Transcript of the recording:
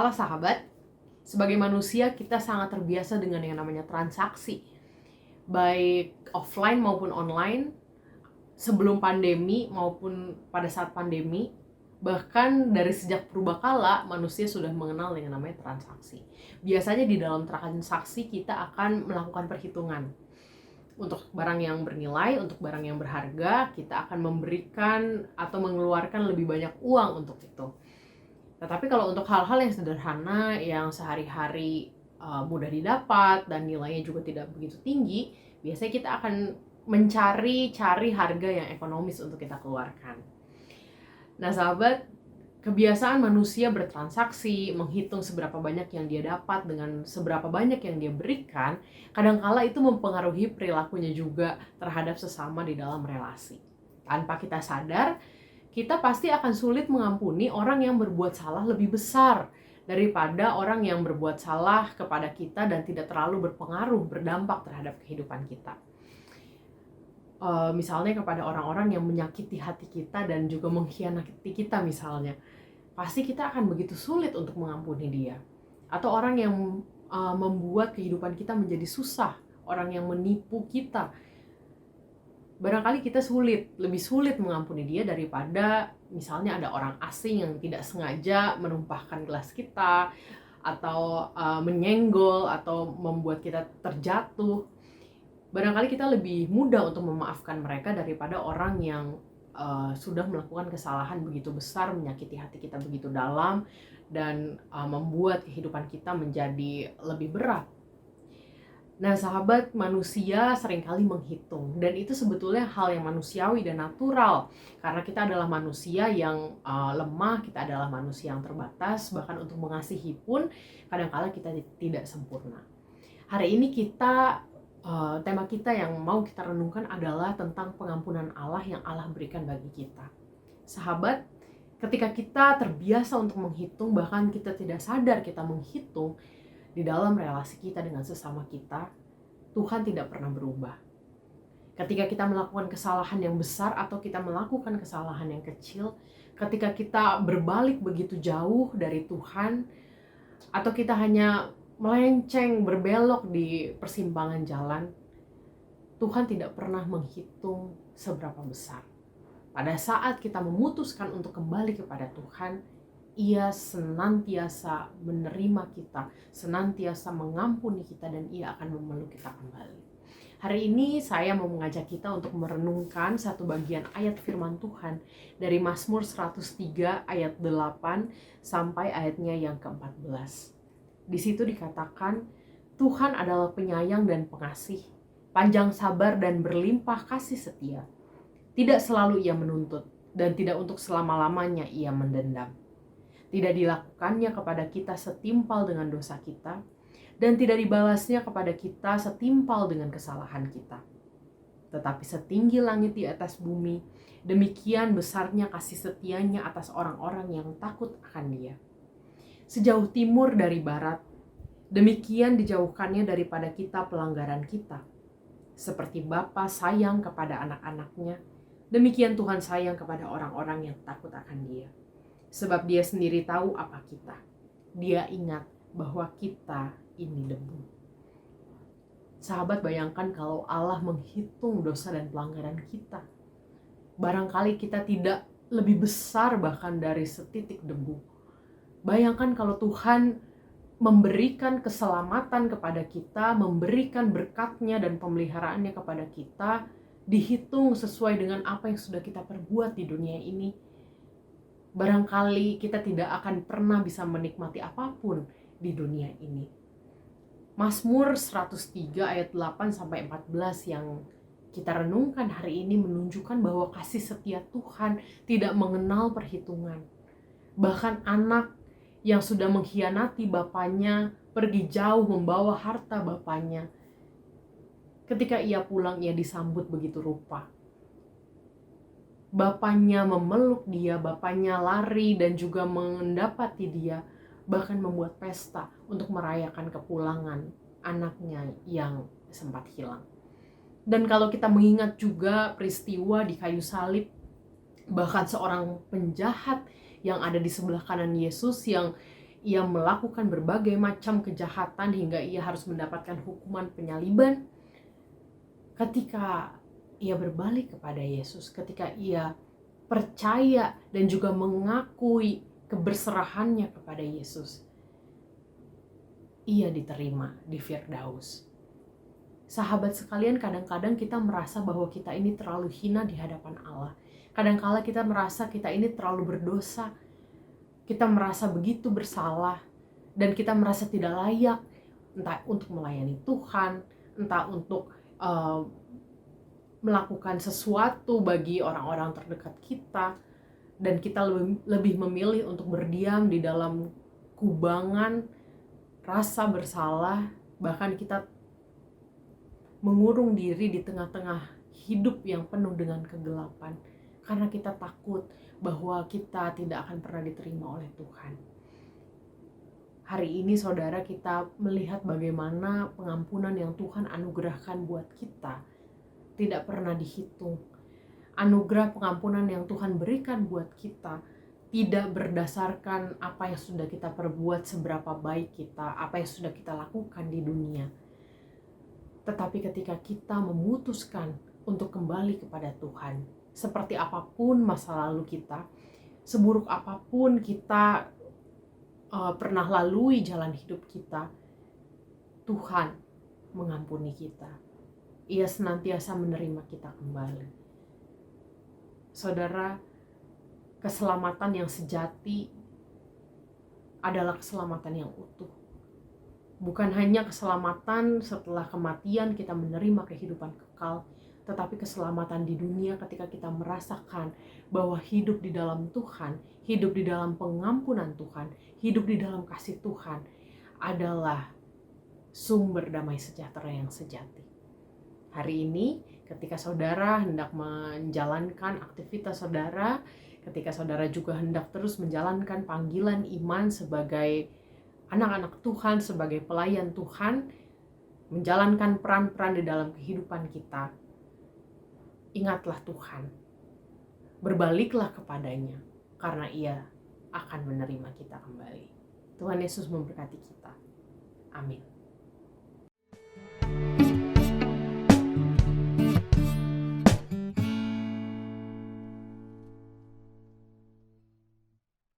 Halo sahabat, sebagai manusia kita sangat terbiasa dengan yang namanya transaksi, baik offline maupun online, sebelum pandemi maupun pada saat pandemi. Bahkan dari sejak purbakala manusia sudah mengenal dengan namanya transaksi. Biasanya di dalam transaksi kita akan melakukan perhitungan. Untuk barang yang bernilai, untuk barang yang berharga, kita akan memberikan atau mengeluarkan lebih banyak uang untuk itu. Tetapi kalau untuk hal-hal yang sederhana, yang sehari-hari mudah didapat dan nilainya juga tidak begitu tinggi, biasanya kita akan mencari harga yang ekonomis untuk kita keluarkan. Nah sahabat, kebiasaan manusia bertransaksi, menghitung seberapa banyak yang dia dapat dengan seberapa banyak yang dia berikan, kadangkala itu mempengaruhi perilakunya juga terhadap sesama di dalam relasi. Tanpa kita sadar, kita pasti akan sulit mengampuni orang yang berbuat salah lebih besar daripada orang yang berbuat salah kepada kita dan tidak terlalu berpengaruh, berdampak terhadap kehidupan kita. Misalnya kepada orang-orang yang menyakiti hati kita dan juga mengkhianati kita misalnya, pasti kita akan begitu sulit untuk mengampuni dia. Atau orang yang membuat kehidupan kita menjadi susah, orang yang menipu kita, barangkali kita lebih sulit mengampuni dia daripada misalnya ada orang asing yang tidak sengaja menumpahkan gelas kita atau menyenggol atau membuat kita terjatuh. Barangkali kita lebih mudah untuk memaafkan mereka daripada orang yang sudah melakukan kesalahan begitu besar, menyakiti hati kita begitu dalam dan membuat kehidupan kita menjadi lebih berat. Nah sahabat, manusia seringkali menghitung, dan itu sebetulnya hal yang manusiawi dan natural, karena kita adalah manusia yang lemah, kita adalah manusia yang terbatas, bahkan untuk mengasihi pun kadang-kala kita tidak sempurna. Hari ini tema kita yang mau kita renungkan adalah tentang pengampunan Allah yang Allah berikan bagi kita. Sahabat, ketika kita terbiasa untuk menghitung, bahkan kita tidak sadar kita menghitung, di dalam relasi kita dengan sesama kita, Tuhan tidak pernah berubah. Ketika kita melakukan kesalahan yang besar atau kita melakukan kesalahan yang kecil, ketika kita berbalik begitu jauh dari Tuhan, atau kita hanya melenceng, berbelok di persimpangan jalan, Tuhan tidak pernah menghitung seberapa besar. Pada saat kita memutuskan untuk kembali kepada Tuhan, Ia senantiasa menerima kita, senantiasa mengampuni kita, dan Ia akan memeluk kita kembali. Hari ini saya mau mengajak kita untuk merenungkan satu bagian ayat firman Tuhan dari Mazmur 103 ayat 8 sampai ayatnya yang ke-14. Di situ dikatakan, Tuhan adalah penyayang dan pengasih, panjang sabar dan berlimpah kasih setia. Tidak selalu Ia menuntut, dan tidak untuk selama-lamanya Ia mendendam. Tidak dilakukannya kepada kita setimpal dengan dosa kita, dan tidak dibalasnya kepada kita setimpal dengan kesalahan kita. Tetapi setinggi langit di atas bumi, demikian besarnya kasih setianya atas orang-orang yang takut akan Dia. Sejauh timur dari barat, demikian dijauhkannya daripada kita pelanggaran kita. Seperti Bapa sayang kepada anak-anaknya, demikian Tuhan sayang kepada orang-orang yang takut akan Dia. Sebab Dia sendiri tahu apa kita. Dia ingat bahwa kita ini debu. Sahabat, bayangkan kalau Allah menghitung dosa dan pelanggaran kita. Barangkali kita tidak lebih besar bahkan dari setitik debu. Bayangkan kalau Tuhan memberikan keselamatan kepada kita, memberikan berkat-Nya dan pemeliharaannya kepada kita, dihitung sesuai dengan apa yang sudah kita perbuat di dunia ini. Barangkali kita tidak akan pernah bisa menikmati apapun di dunia ini. Mazmur 103 ayat 8 sampai 14 yang kita renungkan hari ini menunjukkan bahwa kasih setia Tuhan tidak mengenal perhitungan. Bahkan anak yang sudah mengkhianati bapaknya, pergi jauh membawa harta bapaknya, ketika ia pulang ia disambut begitu rupa. Bapaknya memeluk dia, bapaknya lari dan juga mendapati dia, bahkan membuat pesta untuk merayakan kepulangan anaknya yang sempat hilang. Dan kalau kita mengingat juga peristiwa di kayu salib, bahkan seorang penjahat yang ada di sebelah kanan Yesus yang ia melakukan berbagai macam kejahatan hingga ia harus mendapatkan hukuman penyaliban, ketika ia berbalik kepada Yesus, ketika ia percaya dan juga mengakui keberserahannya kepada Yesus, ia diterima di Firdaus. Sahabat sekalian, kadang-kadang kita merasa bahwa kita ini terlalu hina di hadapan Allah. Kadang-kala kita merasa kita ini terlalu berdosa. Kita merasa begitu bersalah dan kita merasa tidak layak, entah untuk melayani Tuhan, entah untuk melakukan sesuatu bagi orang-orang terdekat kita, dan kita lebih memilih untuk berdiam di dalam kubangan rasa bersalah. Bahkan kita mengurung diri di tengah-tengah hidup yang penuh dengan kegelapan karena kita takut bahwa kita tidak akan pernah diterima oleh Tuhan. Hari ini saudara, kita melihat bagaimana pengampunan yang Tuhan anugerahkan buat kita tidak pernah dihitung. Anugerah pengampunan yang Tuhan berikan buat kita tidak berdasarkan apa yang sudah kita perbuat, seberapa baik kita, apa yang sudah kita lakukan di dunia. Tetapi ketika kita memutuskan untuk kembali kepada Tuhan, seperti apapun masa lalu kita, seburuk apapun kita pernah lalui jalan hidup kita, Tuhan mengampuni kita. Ia senantiasa menerima kita kembali. Saudara, keselamatan yang sejati adalah keselamatan yang utuh. Bukan hanya keselamatan setelah kematian kita menerima kehidupan kekal, tetapi keselamatan di dunia ketika kita merasakan bahwa hidup di dalam Tuhan, hidup di dalam pengampunan Tuhan, hidup di dalam kasih Tuhan adalah sumber damai sejahtera yang sejati. Hari ini ketika saudara hendak menjalankan aktivitas saudara, ketika saudara juga hendak terus menjalankan panggilan iman sebagai anak-anak Tuhan, sebagai pelayan Tuhan, menjalankan peran-peran di dalam kehidupan kita, ingatlah Tuhan, berbaliklah kepadanya, karena Ia akan menerima kita kembali. Tuhan Yesus memberkati kita. Amin.